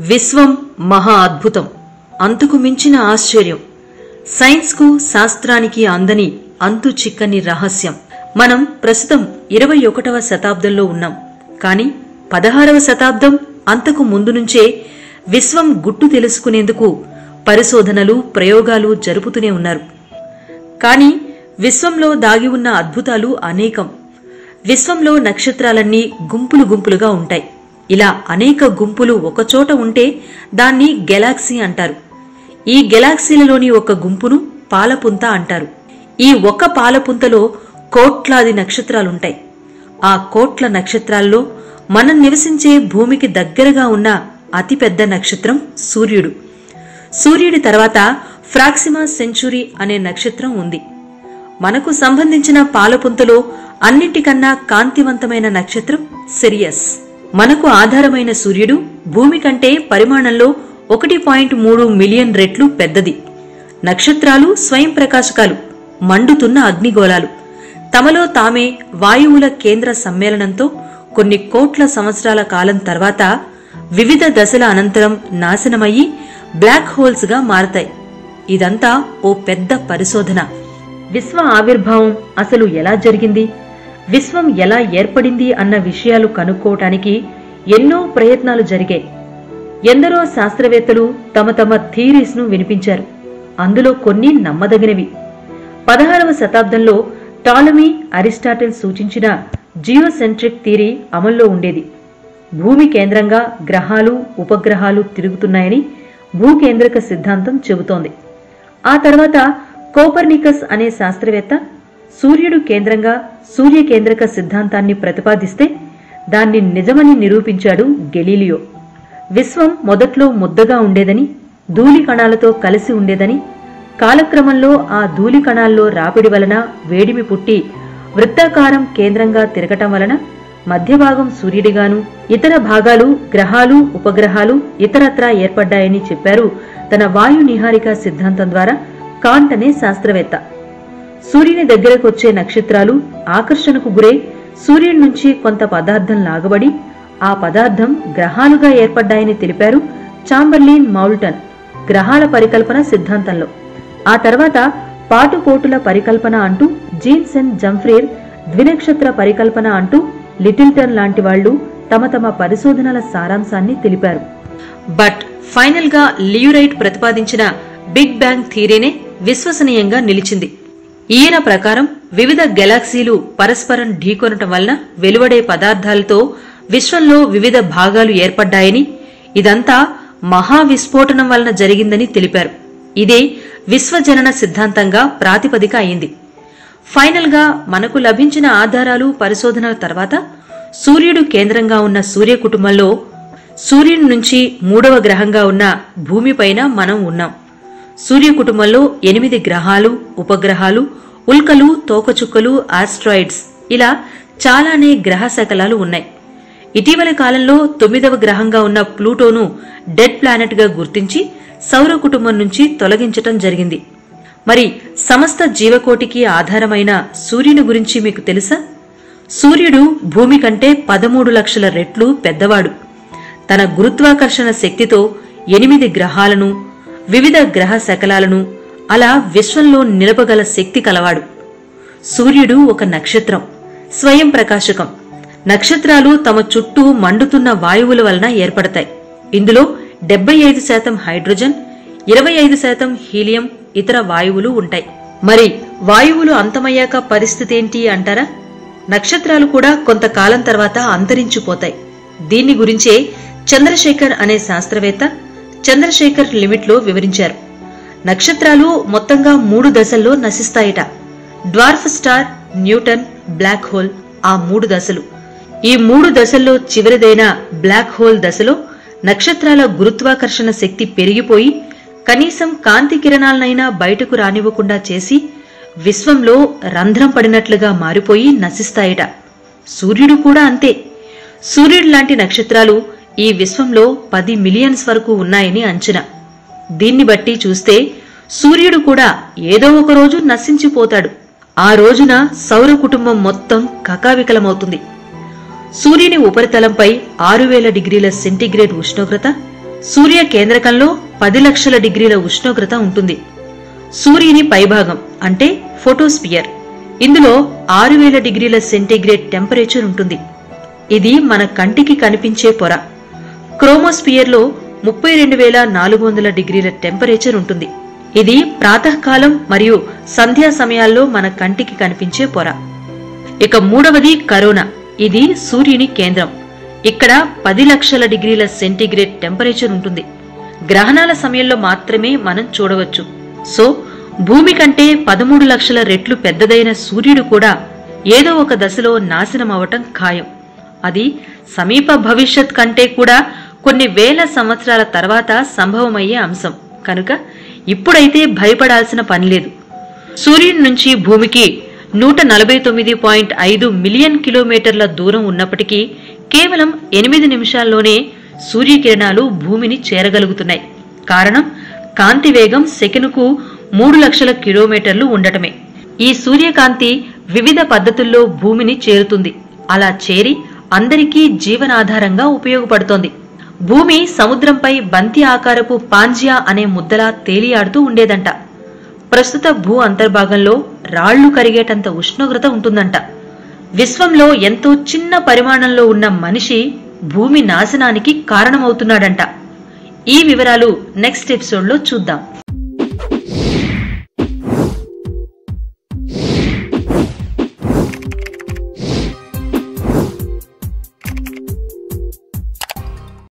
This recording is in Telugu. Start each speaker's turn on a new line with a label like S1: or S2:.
S1: విశ్వం మహా అద్భుతం, అంతుకు మించిన ఆశ్చర్యం, సైన్స్కు శాస్త్రానికి అందని అంతు చిక్కని రహస్యం. మనం ప్రస్తుతం 21వ శతాబ్దంలో ఉన్నాం. కానీ 16వ శతాబ్దం అంతకు ముందు నుంచే విశ్వం గుట్టు తెలుసుకునేందుకు పరిశోధనలు, ప్రయోగాలు జరుపుతూనే ఉన్నారు. కానీ విశ్వంలో దాగి ఉన్న అద్భుతాలు అనేకం. విశ్వంలో నక్షత్రాలన్నీ గుంపులు గుంపులుగా ఉంటాయి. ఇలా అనేక గుంపులు ఒకచోట ఉంటే దాన్ని గెలాక్సీ అంటారు. ఈ గెలాక్సీలలోని ఒక గుంపును పాలపుంత అంటారు. ఈ ఒక్క పాలపుంతలో కోట్లాది నక్షత్రాలుంటాయి. ఆ కోట్ల నక్షత్రాల్లో మనం నివసించే భూమికి దగ్గరగా ఉన్న అతిపెద్ద నక్షత్రం సూర్యుడు. సూర్యుడి తర్వాత ప్రాక్సిమా సెంచురీ అనే నక్షత్రం ఉంది. మనకు సంబంధించిన పాలపుంతలో అన్నిటికన్నా కాంతివంతమైన నక్షత్రం సిరియస్. మనకు ఆధారమైన సూర్యుడు భూమి కంటే పరిమాణంలో 1.3 మిలియన్ రెట్లు పెద్దది. నక్షత్రాలు స్వయం ప్రకాశకాలు, మండుతున్న అగ్నిగోళాలు. తమలో తామే వాయువుల కేంద్ర సమ్మేళనంతో కొన్ని కోట్ల సంవత్సరాల కాలం తర్వాత వివిధ దశల అనంతరం నాశనమయ్యి బ్లాక్ హోల్స్ గా మారతాయి. ఇదంతా ఓ పెద్ద పరిశోధన. విశ్వ ఆవిర్భావం అసలు ఎలా జరిగింది, విశ్వం ఎలా ఏర్పడింది అన్న విషయాలు కనుక్కోవటానికి ఎన్నో ప్రయత్నాలు జరిగాయి. ఎందరో శాస్త్రవేత్తలు తమ తమ థియరీస్ ను వినిపించారు. అందులో కొన్ని నమ్మదగినవి. 16వ శతాబ్దంలో టాలమీ, అరిస్టాటిల్ సూచించిన జియోసెంట్రిక్ థియరీ అమల్లో ఉండేది. భూమి కేంద్రంగా గ్రహాలు, ఉపగ్రహాలు తిరుగుతున్నాయని భూకేంద్రక సిద్ధాంతం చెబుతోంది. ఆ తర్వాత కోపర్నికస్ అనే శాస్త్రవేత్త సూర్యుడు కేంద్రంగా సూర్యకేంద్రక సిద్ధాంతాన్ని ప్రతిపాదిస్తే దాన్ని నిజమని నిరూపించాడు గెలీలియో. విశ్వం మొదట్లో ముద్దగా ఉండేదని, ధూళి కణాలతో కలిసి ఉండేదని, కాలక్రమంలో ఆ ధూళి కణాల్లో రాపిడి వలన వేడిమి పుట్టి వృత్తాకారం కేంద్రంగా తిరగటం వలన మధ్యభాగం సూర్యుడిగాను, ఇతర భాగాలు గ్రహాలు, ఉపగ్రహాలు ఇతరత్రా ఏర్పడ్డాయని చెప్పారు తన వాయు నిహారిక సిద్ధాంతం ద్వారా కాంట్ అనే శాస్త్రవేత్త. సూర్యుని దగ్గరకు వచ్చే నక్షత్రాలు ఆకర్షణకు గురై సూర్యుడి నుంచి కొంత పదార్థం లాగబడి ఆ పదార్థం గ్రహాలుగా ఏర్పడ్డాయని తెలిపారు చాంబర్లిన్ మౌల్టన్ గ్రహాల పరికల్పన సిద్ధాంతంలో. ఆ తర్వాత పాటుపోటుల పరికల్పన అంటూ జీన్సెన్ జంఫ్రీర్ ద్వినక్షత్ర పరికల్పన అంటూ లిటిల్టన్ లాంటి వాళ్లు తమ తమ పరిశోధనల సారాంశాన్ని తెలిపారు. బట్ ఫైనల్ గా లియురైట్ ప్రతిపాదించిన బిగ్ బ్యాంగ్ థియరీనే విశ్వసనీయంగా నిలిచింది. ఈయన ప్రకారం వివిధ గెలాక్సీలు పరస్పరం ఢీకొనటం వలన వెలువడే పదార్థాలతో విశ్వంలో వివిధ భాగాలు ఏర్పడ్డాయని, ఇదంతా మహావిస్ఫోటనం వలన జరిగిందని తెలిపారు. ఇదే విశ్వజనన సిద్ధాంతంగా ప్రాతిపదిక అయింది. ఫైనల్ గా మనకు లభించిన ఆధారాలు, పరిశోధనల తర్వాత సూర్యుడు కేంద్రంగా ఉన్న సూర్య కుటుంబంలో సూర్యుడి నుంచి 3వ గ్రహంగా ఉన్న భూమిపైన మనం ఉన్నాం. సూర్య కుటుంబంలో 8 గ్రహాలు, ఉపగ్రహాలు, ఉల్కలు, తోకచుక్కలు, ఆస్ట్రాయిడ్స్ ఇలా చాలానే గ్రహ శకలాలు ఉన్నాయి. ఇటీవలి కాలంలో 9వ గ్రహంగా ఉన్న ప్లూటోను డెడ్ ప్లానెట్ గా గుర్తించి సౌర కుటుంబం నుంచి తొలగించటం జరిగింది. మరి సమస్త జీవకోటికి ఆధారమైన సూర్యుని గురించి మీకు తెలుసా? సూర్యుడు భూమి కంటే 13 లక్షల రెట్లు పెద్దవాడు. తన గురుత్వాకర్షణ శక్తితో 8 గ్రహాలను, వివిధ గ్రహ శకలాలను అలా విశ్వంలో నిలపగల శక్తి కలవాడు. సూర్యుడు ఒక నక్షత్రం, స్వయం ప్రకాశకం. నక్షత్రాలు తమ చుట్టూ మండుతున్న వాయువుల వలన ఏర్పడతాయి. ఇందులో 75% హైడ్రోజన్, 25% హీలియం, ఇతర వాయువులు ఉంటాయి. మరి వాయువులు అంతమయ్యాక పరిస్థితి ఏంటి అంటారా? నక్షత్రాలు కూడా కొంతకాలం తర్వాత అంతరించిపోతాయి. దీన్ని గురించే చంద్రశేఖర్ అనే శాస్త్రవేత్త చంద్రశేఖర్ లిమిట్ లో వివరించారు. నక్షత్రాలు మొత్తంగా 3 దశల్లో నశిస్తాయిట. Dwarf star, neutron, black hole, ఆ 3 దశలు. ఈ 3 దశల్లో చివరిదైన బ్లాక్ హోల్ దశలో నక్షత్రాల గురుత్వాకర్షణ శక్తి పెరిగిపోయి కనీసం కాంతి కిరణాలనైనా బయటకు రానివ్వకుండా చేసి విశ్వంలో రంధ్రం పడినట్లుగా మారిపోయి నశిస్తాయిట. సూర్యుడు కూడా అంతే. సూర్యుడు లాంటి నక్షత్రాలు ఈ విశ్వంలో 10 మిలియన్స్ వరకు ఉన్నాయని అంచనా. దీన్ని బట్టి చూస్తే సూర్యుడు కూడా ఏదో ఒక రోజు నశించిపోతాడు. ఆ రోజున సౌర కుటుంబం మొత్తం కకావికలమవుతుంది. సూర్యుని ఉపరితలంపై 6000 డిగ్రీల సెంటీగ్రేడ్ ఉష్ణోగ్రత, సూర్య కేంద్రకంలో 10 లక్షల డిగ్రీల ఉష్ణోగ్రత ఉంటుంది. సూర్యుని పైభాగం అంటే ఫోటోస్పియర్, ఇందులో 6000 డిగ్రీల సెంటీగ్రేడ్ టెంపరేచర్ ఉంటుంది. ఇది మన కంటికి కనిపించే పొర. క్రోమోస్పియర్లో 32,400 డిగ్రీల టెంపరేచర్ ఉంటుంది. ఇది ప్రాతకాలం మరియు సంధ్యా సమయాల్లో మన కంటికి కనిపించే పొర. ఇక మూడవది కరోనా. ఇది సూర్యుని కేంద్రం. ఇక్కడ 10 లక్షల డిగ్రీల సెంటీగ్రేడ్ టెంపరేచర్ ఉంటుంది. గ్రహణాల సమయంలో మాత్రమే మనం చూడవచ్చు. సో భూమి కంటే 13 లక్షల రెట్లు పెద్దదైన సూర్యుడు కూడా ఏదో ఒక దశలో నాశనమవటం ఖాయం. అది సమీప భవిష్యత్ కంటే కూడా కొన్ని వేల సంవత్సరాల తర్వాత సంభవమయ్యే అంశం కనుక ఇప్పుడైతే భయపడాల్సిన పనిలేదు. సూర్యుడి నుంచి భూమికి 149.5 మిలియన్ కిలోమీటర్ల దూరం ఉన్నప్పటికీ కేవలం 8 నిమిషాల్లోనే సూర్యకిరణాలు భూమిని చేరగలుగుతున్నాయి. కారణం కాంతి వేగం సెకనుకు 3 లక్షల కిలోమీటర్లు ఉండటమే. ఈ సూర్యకాంతి వివిధ పద్ధతుల్లో భూమిని చేరుతుంది. అలా చేరి అందరికీ జీవనాధారంగా ఉపయోగపడుతోంది. భూమి సముద్రంపై బంతి ఆకారపు పాంజియా అనే ముద్దలా తేలియాడుతూ ఉండేదంట. ప్రస్తుత భూ అంతర్భాగంలో రాళ్లు కరిగేటంత ఉష్ణోగ్రత ఉంటుందంట. విశ్వంలో ఎంతో చిన్న పరిమాణంలో ఉన్న మనిషి భూమి నాశనానికి కారణమవుతున్నాడంట. ఈ వివరాలు నెక్స్ట్ ఎపిసోడ్లో చూద్దాం.